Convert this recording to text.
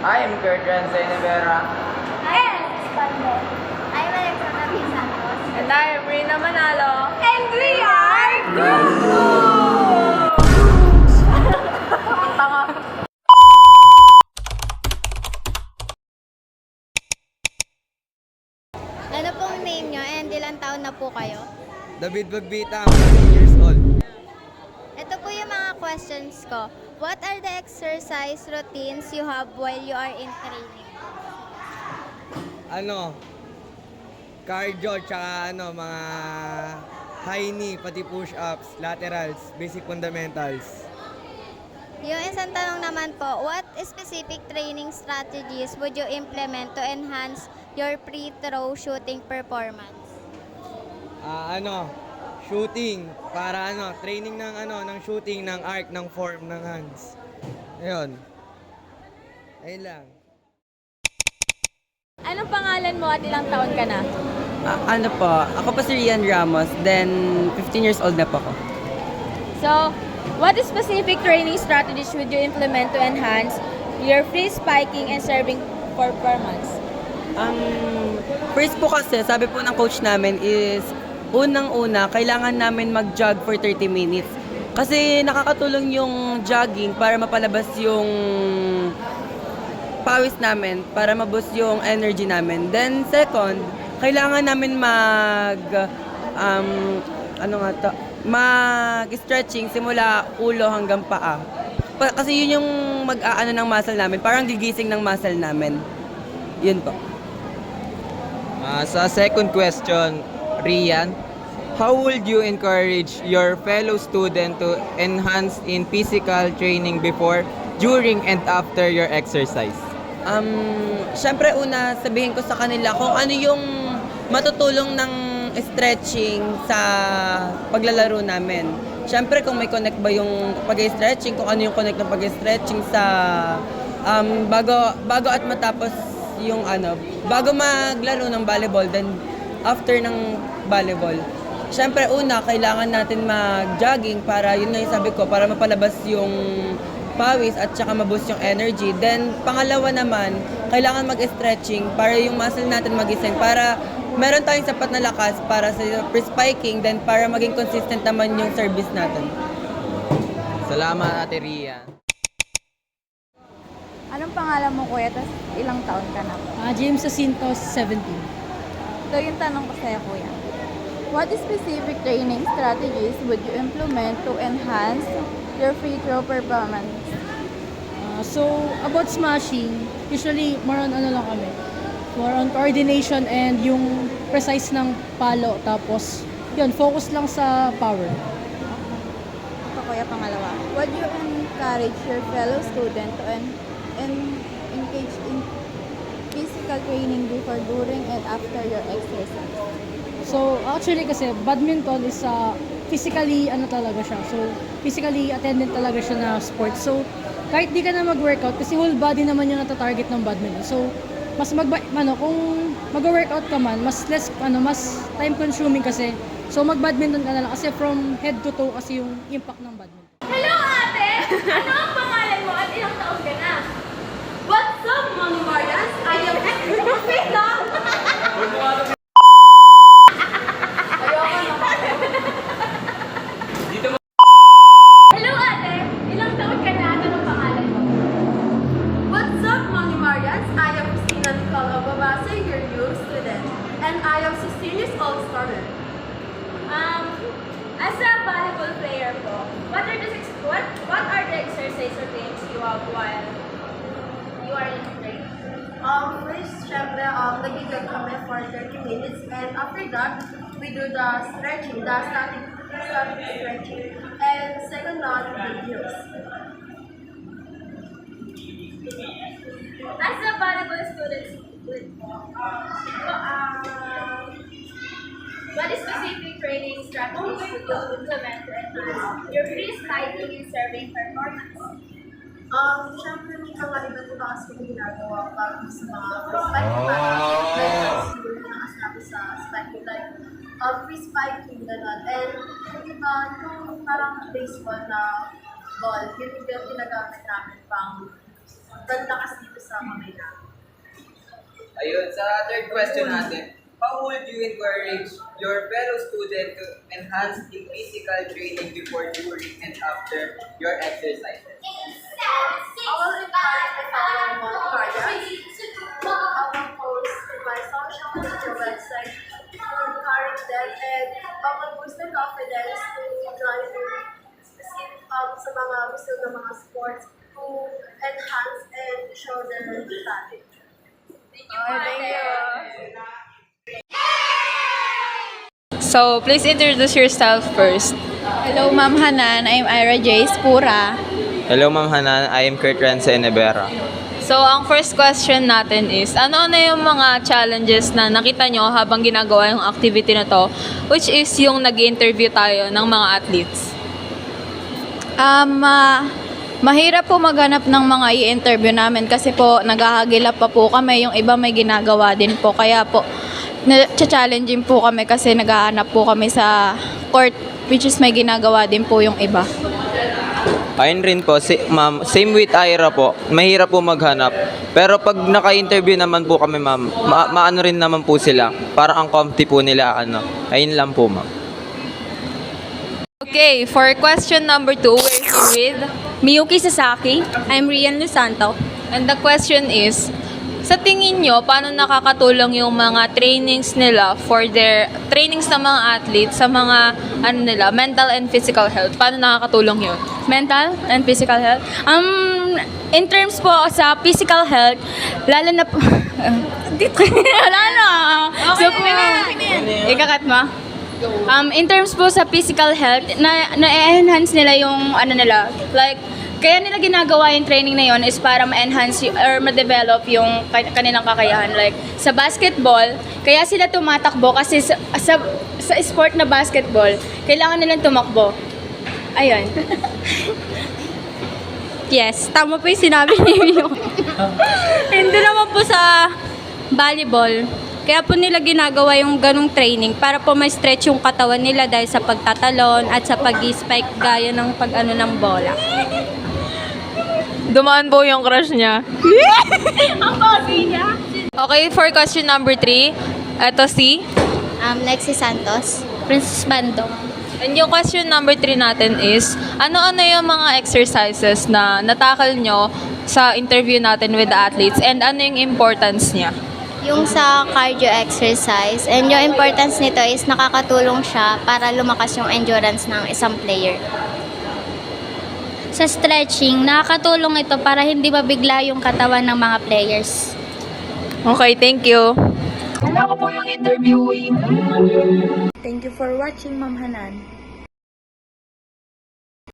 I am Gertrude Zainabera. I am Spande. I'm Alexandra P. Santos. And I am Rina Manalo. And we are Group 2! Tanga. Ano pong name nyo and ilang taon na po kayo? David Bagbita, 14 years old. Ito po yung mga questions ko. What are the exercise routines you have while you are in training? Cardio, tsaka mga high knee, pati push-ups, laterals, basic fundamentals. Yung isang tanong naman po, what specific training strategies would you implement to enhance your pre-throw shooting performance? Shooting, para training ng shooting, ng arc, ng form, ng hands. Ayun. Ayun lang. Anong pangalan mo at ilang taon ka na? Ako po si Rian Ramos, then 15 years old na po ako. So, what specific training strategies would you implement to enhance your free spiking and serving performance? First po kasi, sabi po ng coach namin is, unang-una, kailangan namin mag-jog for 30 minutes. Kasi nakakatulong yung jogging para mapalabas yung pawis namin, para maboost yung energy namin. Then second, kailangan namin mag-stretching simula ulo hanggang paa. Kasi yun yung mag-aano ng muscle namin, parang gigising ng muscle namin. Yun po. Sa second question, Rian, how would you encourage your fellow student to enhance in physical training before, during, and after your exercise? Siyempre una, sabihin ko sa kanila kung ano yung matutulong ng stretching sa paglalaro namin. Siyempre kung may connect ba yung pag-stretching, kung ano yung connect ng pag-stretching sa bago at matapos yung bago maglaro ng volleyball, then after ng volleyball. Siyempre una, kailangan natin mag-jogging para, yun nga yung sabi ko, para mapalabas yung pawis at saka ma-boost yung energy. Then, pangalawa naman, kailangan mag-stretching para yung muscle natin magising, para meron tayong sapat na lakas para sa pre-spiking, then para maging consistent naman yung service natin. Salamat, Ate Rian. Anong pangalan mo, kuya? Tapos ilang taon ka na? James Jacinto, 17. So, yung tanong ko sa'yo, kuya. What specific training strategies would you implement to enhance your free throw performance? So, about smashing, usually more on lang kami. More on coordination and yung precise ng palo. Tapos, yun, focus lang sa power. Ito, kuya, pangalawa. Would you encourage your fellow student to engage in physical training before, during, and after your exercise? So, actually kasi, badminton is physically, talaga siya. So, physically attendant talaga siya na sport. So, kahit di ka na mag-workout, kasi whole body naman yung natatarget ng badminton. So, mas kung mag-workout ka man, mas less, mas time consuming kasi. So, mag-badminton ka na lang kasi from head to toe kasi yung impact ng badminton. Hello, ate! Ano ang pangalan mo at ilang taon ka na? What's up, mga Marians? I am... Wait lang! Hello, ate! Ilang taon ka na at anong pangalan mo? What's up, mga Marians? I am Christina Nicola Babasa, your new student. And I am 16 years old starter. As a volleyball player po, what are the exercise routines you have while you are in training? First, syempre, nag-jog kami for 30 minutes, and after that, we do the stretching, the static stretching, and second round, videos. As a volleyball student, what specific training strategies would you implement to enhance your free striking and serving performance? Syempre, may mga iba't iba kasi ginagawa para sa mga free spiking, siguro na kasabi sa spiking, like free spiking, gano'n. And yung parang baseball na ball, yun yung ginagamit namin pang paglakas dito sa mamaya. Ayun, sa third question natin, how would you encourage your fellow student to enhance in physical training before, during, and after your exercises? I will encourage my fellow Montessorians. I will post in my social media website to encourage them, and I will boost their confidence to join in specific sa mga gusto ng mga sports to enhance and show their talent. So, please introduce yourself first. Hello, Ma'am Hanan. I'm Ira J. Spura. Hello, Ma'am Hanan. I am Kurt Rense Nevera. So, ang first question natin is, ano-ano yung mga challenges na nakita nyo habang ginagawa yung activity na to, which is yung nag-interview tayo ng mga athletes? Mahirap po maghanap ng mga i-interview namin kasi po naghahagilap pa po kami. Yung iba may ginagawa din po. Kaya po, challenging po kami kasi naghahanap po kami sa court, which is may ginagawa din po yung iba. Ayun rin po, ma'am, same with Ira po, mahirap po maghanap. Pero pag naka-interview naman po kami, ma'am, maano rin naman po sila. Parang ang comfy po nila, Ayun lang po, ma'am. Okay, for question number 2, we're here with Miyuki Sasaki. I'm Rian Lusanto. and the question is, sa tingin nyo, paano nakakatulong yung mga trainings nila for their trainings ng mga athletes sa mga mental and physical health? Paano nakakatulong yun? Mental and physical health. In terms po sa physical health, lalo na po... Wala na. So, ikakat mo? In terms po sa physical health, na-enhance nila yung like, kaya nila ginagawa yung training na yon is para ma-enhance or ma-develop yung kanilang kakayahan. Like, sa basketball, kaya sila tumatakbo kasi sa sport na basketball, kailangan nilang tumakbo. Ayun. Yes, tama po yung sinabi niyo. Hindi naman po sa volleyball. Kaya po nila ginagawa yung ganong training para po ma-stretch yung katawan nila dahil sa pagtatalon at sa pag-spike gaya ng pag-ano ng bola. Dumaan po yung crush niya. Ang pogi niya. Okay, for question number 3, eto si... Lexi Santos, Princess Bando. And yung question number 3 natin is, ano-ano yung mga exercises na natakal nyo sa interview natin with the athletes and ano yung importance niya? Yung sa cardio exercise, and yung importance nito is nakakatulong siya para lumakas yung endurance ng isang player. Sa stretching, nakakatulong ito para hindi mabigla yung katawan ng mga players. Okay, thank you. Thank you for watching, Ma'am Hanan.